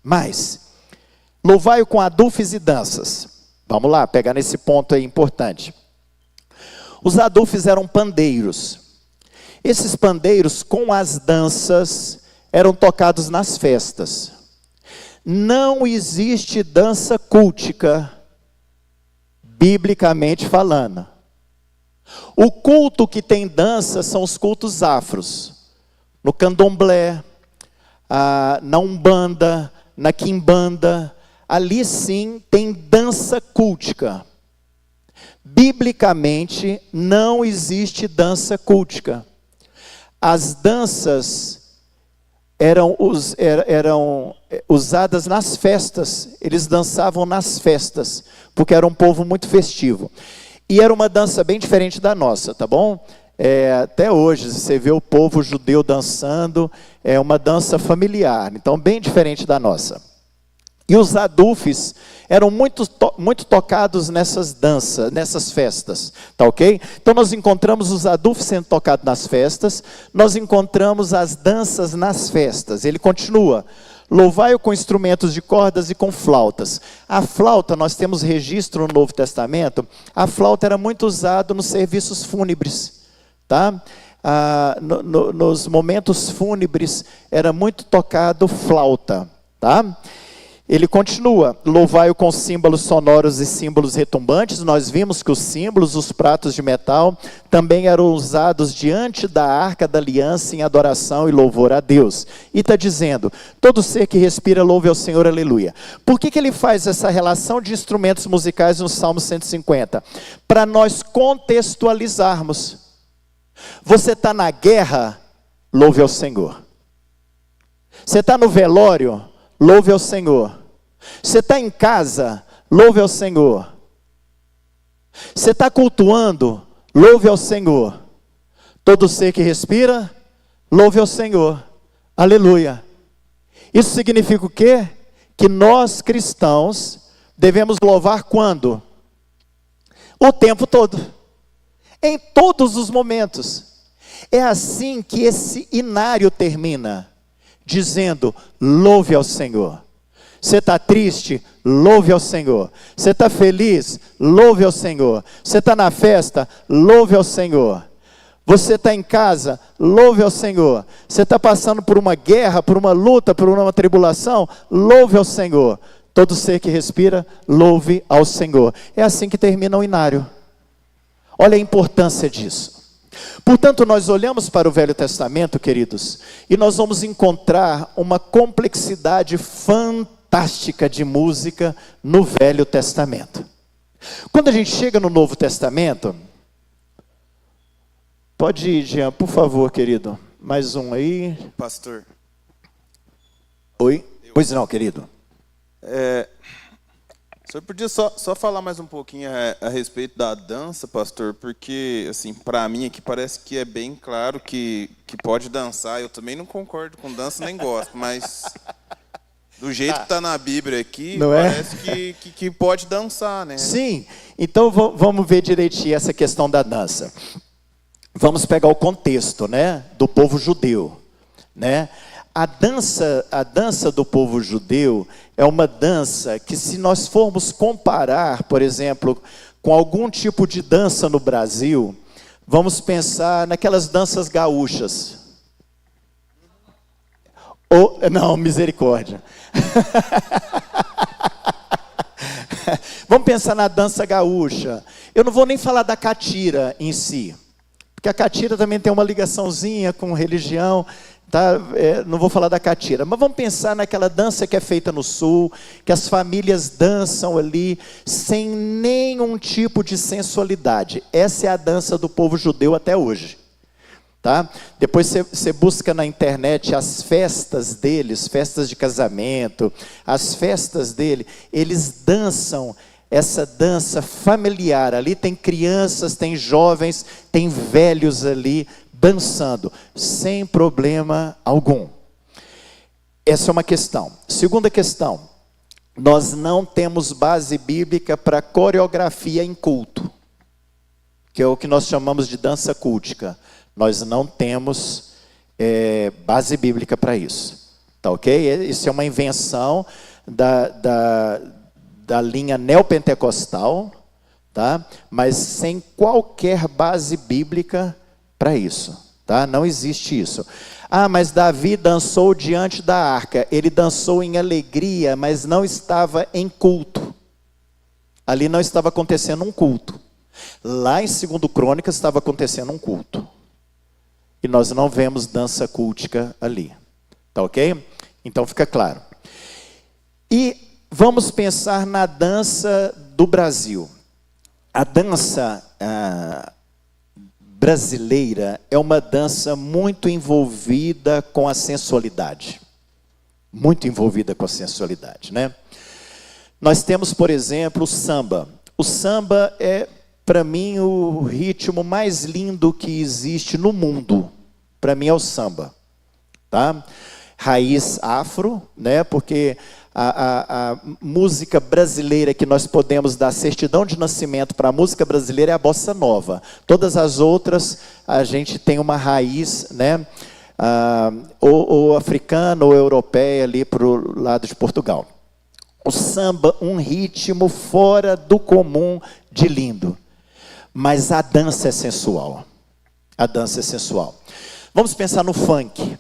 Mais. Louvai-o com adufes e danças. Vamos lá, pegar nesse ponto aí importante. Os adufes eram pandeiros. Esses pandeiros, com as danças, eram tocados nas festas. Não existe dança cultica, biblicamente falando. O culto que tem dança são os cultos afros. No candomblé, na umbanda, na quimbanda, ali sim tem dança cultica. Biblicamente não existe dança cultica. As danças eram usadas nas festas, eles dançavam nas festas, porque era um povo muito festivo. E era uma dança bem diferente da nossa, tá bom? Até hoje, você vê o povo judeu dançando, é uma dança familiar, então bem diferente da nossa. E os adufes eram muito tocados nessas danças, nessas festas, tá ok? Então nós encontramos os adufes sendo tocados nas festas, nós encontramos as danças nas festas. Ele continua: louvai-o com instrumentos de cordas e com flautas. A flauta, nós temos registro no Novo Testamento, a flauta era muito usada nos serviços fúnebres, tá? Nos momentos fúnebres era muito tocado flauta, tá? Ele continua: louvai-o com símbolos sonoros e símbolos retumbantes. Nós vimos que os símbolos, os pratos de metal, também eram usados diante da arca da aliança em adoração e louvor a Deus. E está dizendo: todo ser que respira louve ao Senhor, aleluia. Por que ele faz essa relação de instrumentos musicais no Salmo 150? Para nós contextualizarmos. Você está na guerra, louve ao Senhor. Você está no velório, louve ao Senhor. Você está em casa, louve ao Senhor. Você está cultuando, louve ao Senhor. Todo ser que respira, louve ao Senhor. Aleluia. Isso significa o quê? Que nós cristãos devemos louvar quando? O tempo todo. Em todos os momentos. É assim que esse inário termina, dizendo: louve ao Senhor. Você está triste? Louve ao Senhor. Você está feliz? Louve ao Senhor. Você está na festa? Louve ao Senhor. Você está em casa? Louve ao Senhor. Você está passando por uma guerra, por uma luta, por uma tribulação? Louve ao Senhor. Todo ser que respira, louve ao Senhor. É assim que termina o inário. Olha a importância disso. Portanto, nós olhamos para o Velho Testamento, queridos, e nós vamos encontrar uma complexidade fantástica de música no Velho Testamento. Quando a gente chega no Novo Testamento, pode ir, Jean, por favor, querido. Mais um aí. Pastor. Oi? Pois não, querido. O senhor podia só falar mais um pouquinho a respeito da dança, pastor? Porque, assim, para mim aqui parece que é bem claro que pode dançar. Eu também não concordo com dança, nem gosto, mas do jeito que está na Bíblia aqui, não parece que pode dançar, né? Sim, então vamos ver direitinho essa questão da dança. Vamos pegar o contexto, né, do povo judeu, né? A dança do povo judeu é uma dança que, se nós formos comparar, por exemplo, com algum tipo de dança no Brasil, vamos pensar naquelas danças gaúchas. Não, misericórdia. Vamos pensar na dança gaúcha. Eu não vou nem falar da catira em si, porque a catira também tem uma ligaçãozinha com religião. Tá? Não vou falar da catira, mas vamos pensar naquela dança que é feita no sul, que as famílias dançam ali, sem nenhum tipo de sensualidade. Essa é a dança do povo judeu até hoje. Tá? Depois você busca na internet as festas deles, festas de casamento, as festas dele, eles dançam essa dança familiar. Ali tem crianças, tem jovens, tem velhos ali, dançando, sem problema algum. Essa é uma questão. Segunda questão, nós não temos base bíblica para coreografia em culto, que é o que nós chamamos de dança cultica. Nós não temos base bíblica para isso. tá ok? Isso é uma invenção da linha neopentecostal, tá? Mas sem qualquer base bíblica para isso, tá? Não existe isso. Ah, mas Davi dançou diante da arca. Ele dançou em alegria, mas não estava em culto. Ali não estava acontecendo um culto. Lá em 2 Crônicas estava acontecendo um culto. E nós não vemos dança cultica ali. Tá ok? Então fica claro. E vamos pensar na dança do Brasil. A dança brasileira é uma dança muito envolvida com a sensualidade. Muito envolvida com a sensualidade, né? Nós temos, por exemplo, o samba. O samba é, para mim, o ritmo mais lindo que existe no mundo. Para mim é o samba, tá? Raiz afro, né? Porque a música brasileira que nós podemos dar certidão de nascimento para a música brasileira é a bossa nova. Todas as outras a gente tem uma raiz, né? Ou africana ou europeia ali para o lado de Portugal. O samba, um ritmo fora do comum de lindo. Mas a dança é sensual. A dança é sensual. Vamos pensar no funk.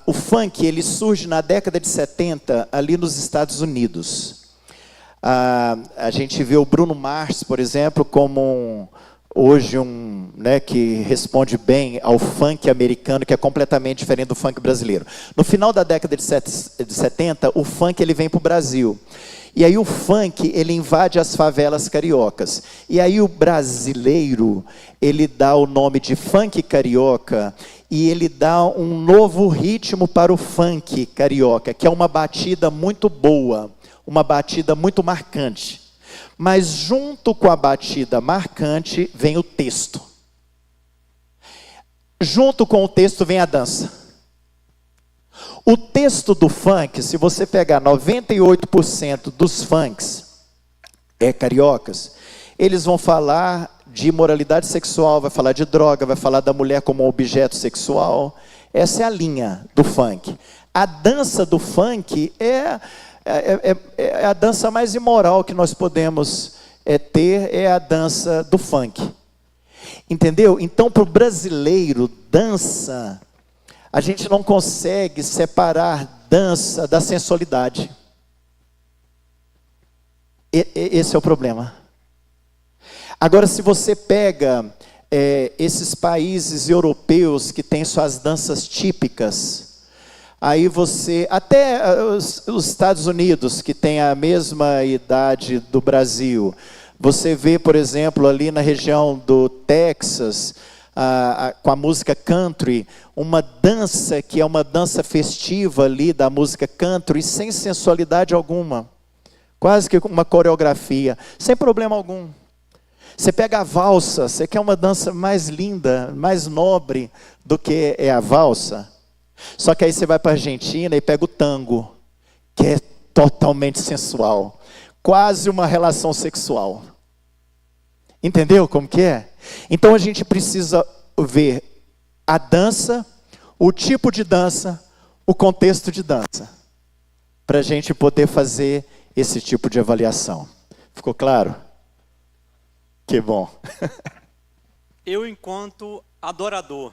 O funk, ele surge na década de 70, ali nos Estados Unidos. A gente vê o Bruno Mars, por exemplo, como hoje né, que responde bem ao funk americano, que é completamente diferente do funk brasileiro. No final da década de 70, o funk ele vem para o Brasil. E aí o funk, ele invade as favelas cariocas. E aí o brasileiro, ele dá o nome de funk carioca e ele dá um novo ritmo para o funk carioca, que é uma batida muito boa, uma batida muito marcante. Mas junto com a batida marcante vem o texto. Junto com o texto vem a dança. O texto do funk, se você pegar 98% dos funks cariocas, eles vão falar de imoralidade sexual, vai falar de droga, vai falar da mulher como objeto sexual. Essa é a linha do funk. A dança do funk é a dança mais imoral que nós podemos ter, é a dança do funk. Entendeu? Então, para o brasileiro, dança, a gente não consegue separar dança da sensualidade. Esse é o problema. Agora, se você pega esses países europeus que têm suas danças típicas, aí você, até os Estados Unidos, que tem a mesma idade do Brasil, você vê, por exemplo, ali na região do Texas, com a música country, uma dança que é uma dança festiva ali da música country, sem sensualidade alguma, quase que uma coreografia, sem problema algum. Você pega a valsa, você quer uma dança mais linda, mais nobre do que é a valsa? Só que aí você vai para a Argentina e pega o tango, que é totalmente sensual, quase uma relação sexual. Entendeu como que é? Então a gente precisa ver a dança, o tipo de dança, o contexto de dança, para a gente poder fazer esse tipo de avaliação. Ficou claro? Que bom. Eu, enquanto adorador,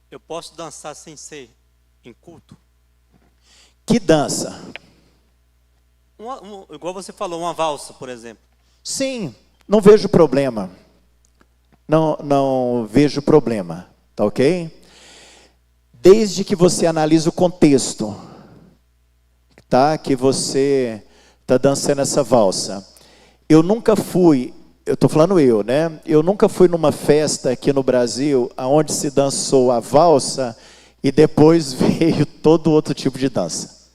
eu posso dançar sem ser em culto? Que dança? Igual você falou, uma valsa, por exemplo. Sim, não vejo problema. Não vejo problema, tá ok? Desde que você analise o contexto, tá? Que você está dançando essa valsa. Eu nunca fui, eu estou falando né? Eu nunca fui numa festa aqui no Brasil, onde se dançou a valsa e depois veio todo outro tipo de dança,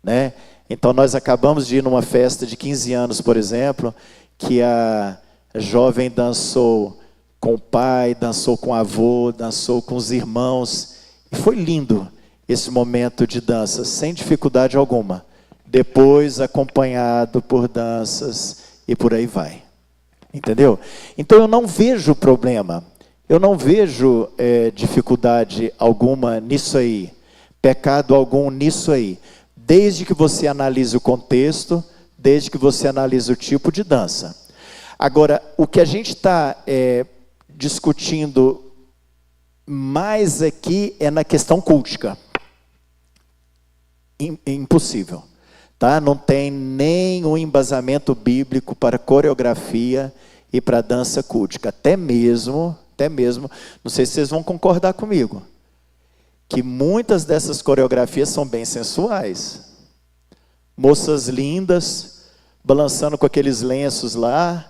né? Então nós acabamos de ir numa festa de 15 anos, por exemplo, que a jovem dançou com o pai, dançou com o avô, dançou com os irmãos. E foi lindo esse momento de dança, sem dificuldade alguma. Depois acompanhado por danças e por aí vai. Entendeu? Então eu não vejo problema. Eu não vejo dificuldade alguma nisso aí. pecado algum nisso aí, desde que você analise o contexto, desde que você analise o tipo de dança. Agora, o que a gente está discutindo mais aqui é na questão cultica. Impossível. Tá? Não tem nenhum embasamento bíblico para coreografia e para dança cultica. Até mesmo, não sei se vocês vão concordar comigo, que muitas dessas coreografias são bem sensuais. Moças lindas, balançando com aqueles lenços lá,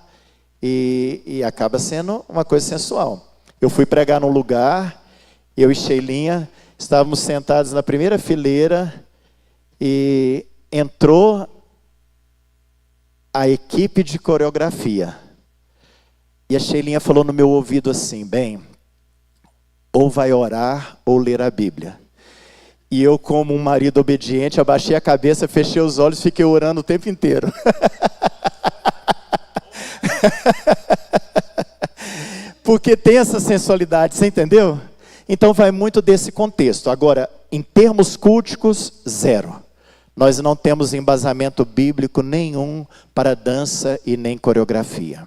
e acaba sendo uma coisa sensual. Eu fui pregar num lugar, eu e Sheilinha estávamos sentados na primeira fileira, e entrou a equipe de coreografia. E a Sheilinha falou no meu ouvido assim: bem, ou vai orar ou ler a Bíblia. E eu, como um marido obediente, abaixei a cabeça, fechei os olhos, fiquei orando o tempo inteiro. Porque tem essa sensualidade, você entendeu? Então vai muito desse contexto. Agora, em termos culticos, zero. Nós não temos embasamento bíblico nenhum para dança e nem coreografia.